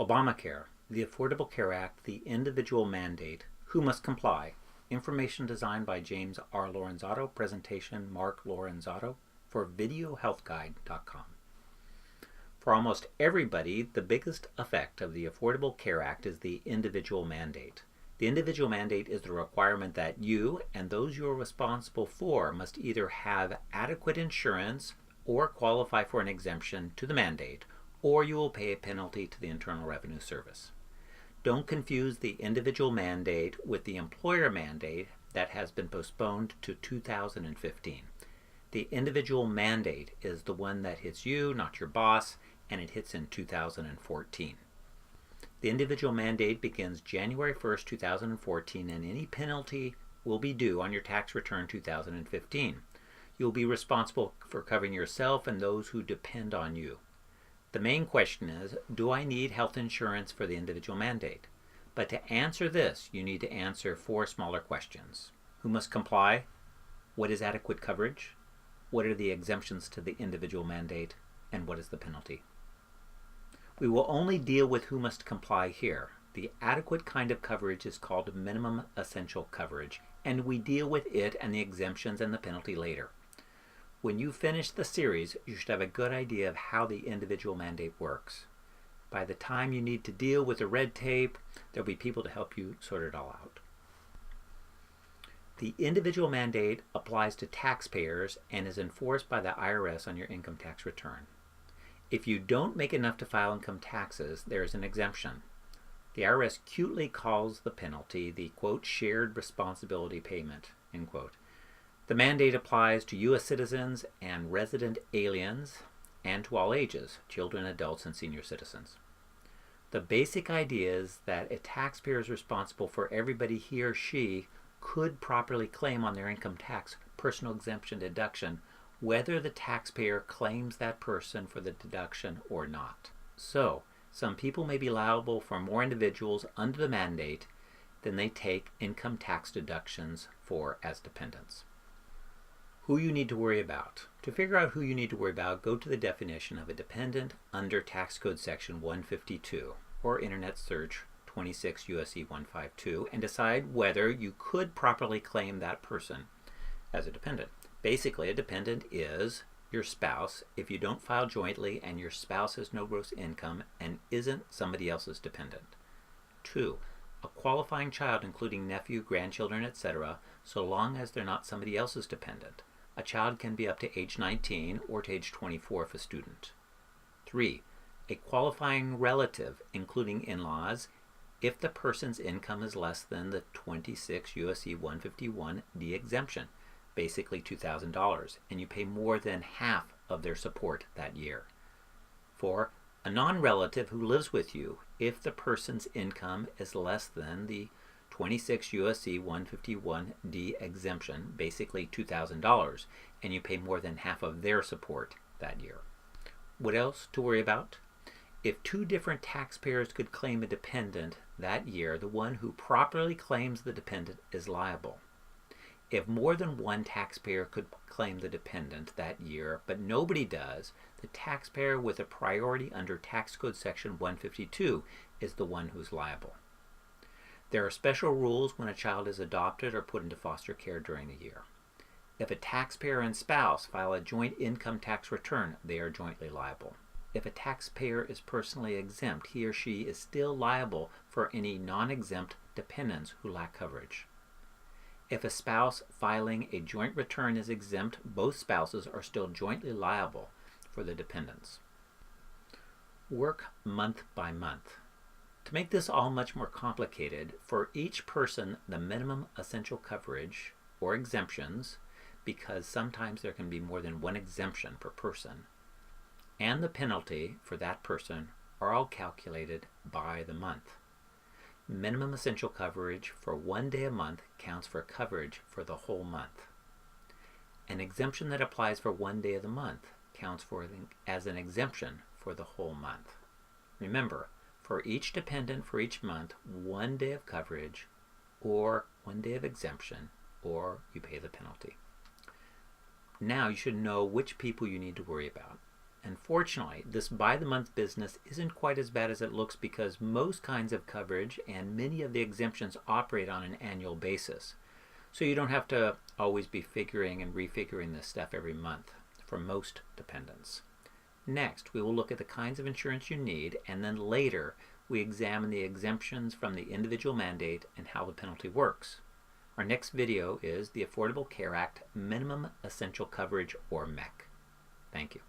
Obamacare, the Affordable Care Act, the individual mandate, who must comply. Information designed by James R. Lorenzato, presentation Mark Lorenzato for videohealthguide.com. For almost everybody, the biggest effect of the Affordable Care Act is the individual mandate. The individual mandate is the requirement that you and those you are responsible for must either have adequate insurance or qualify for an exemption to the mandate, or you will pay a penalty to the Internal Revenue Service. Don't confuse the individual mandate with the employer mandate that has been postponed to 2015. The individual mandate is the one that hits you, not your boss, and it hits in 2014. The individual mandate begins January 1st, 2014, and any penalty will be due on your tax return 2015. You'll be responsible for covering yourself and those who depend on you. The main question is, do I need health insurance for the individual mandate? But to answer this, you need to answer 4 smaller questions. Who must comply? What is adequate coverage? What are the exemptions to the individual mandate? And what is the penalty? We will only deal with who must comply here. The adequate kind of coverage is called minimum essential coverage, and we deal with it and the exemptions and the penalty later. When you finish the series, you should have a good idea of how the individual mandate works. By the time you need to deal with the red tape, there'll be people to help you sort it all out. The individual mandate applies to taxpayers and is enforced by the IRS on your income tax return. If you don't make enough to file income taxes, there is an exemption. The IRS cutely calls the penalty the, quote, shared responsibility payment, end quote. The mandate applies to U.S. citizens and resident aliens and to all ages, children, adults, and senior citizens. The basic idea is that a taxpayer is responsible for everybody he or she could properly claim on their income tax personal exemption deduction, whether the taxpayer claims that person for the deduction or not. So, some people may be liable for more individuals under the mandate than they take income tax deductions for as dependents. Who you need to worry about. To figure out who you need to worry about, go to the definition of a dependent under Tax Code Section 152 or Internet search 26 U.S.C. 152 and decide whether you could properly claim that person as a dependent. Basically, a dependent is your spouse if you don't file jointly and your spouse has no gross income and isn't somebody else's dependent. 2. A qualifying child including nephew, grandchildren, etc., so long as they're not somebody else's dependent. A child can be up to age 19 or to age 24 if a student. 3. A qualifying relative, including in-laws, if the person's income is less than the 26 U.S.C. 151D exemption, basically $2,000, and you pay more than half of their support that year. 4. A non-relative who lives with you if the person's income is less than the 26 U.S.C. 151D exemption, basically $2,000, and you pay more than half of their support that year. What else to worry about? If 2 different taxpayers could claim a dependent that year, the one who properly claims the dependent is liable. If more than one taxpayer could claim the dependent that year, but nobody does, the taxpayer with a priority under Tax Code Section 152 is the one who's liable. There are special rules when a child is adopted or put into foster care during the year. If a taxpayer and spouse file a joint income tax return, they are jointly liable. If a taxpayer is personally exempt, he or she is still liable for any non-exempt dependents who lack coverage. If a spouse filing a joint return is exempt, both spouses are still jointly liable for the dependents. Work month by month. To make this all much more complicated, for each person the minimum essential coverage or exemptions, because sometimes there can be more than one exemption per person, and the penalty for that person are all calculated by the month. Minimum essential coverage for 1 day a month counts for coverage for the whole month. An exemption that applies for 1 day of the month counts as an exemption for the whole month. Remember, for each dependent for each month, 1 day of coverage or 1 day of exemption, or you pay the penalty. Now you should know which people you need to worry about. Unfortunately, this by-the-month business isn't quite as bad as it looks because most kinds of coverage and many of the exemptions operate on an annual basis. So you don't have to always be figuring and refiguring this stuff every month for most dependents. Next, we will look at the kinds of insurance you need, and then later we examine the exemptions from the individual mandate and how the penalty works. Our next video is the Affordable Care Act Minimum Essential Coverage, or MEC. Thank you.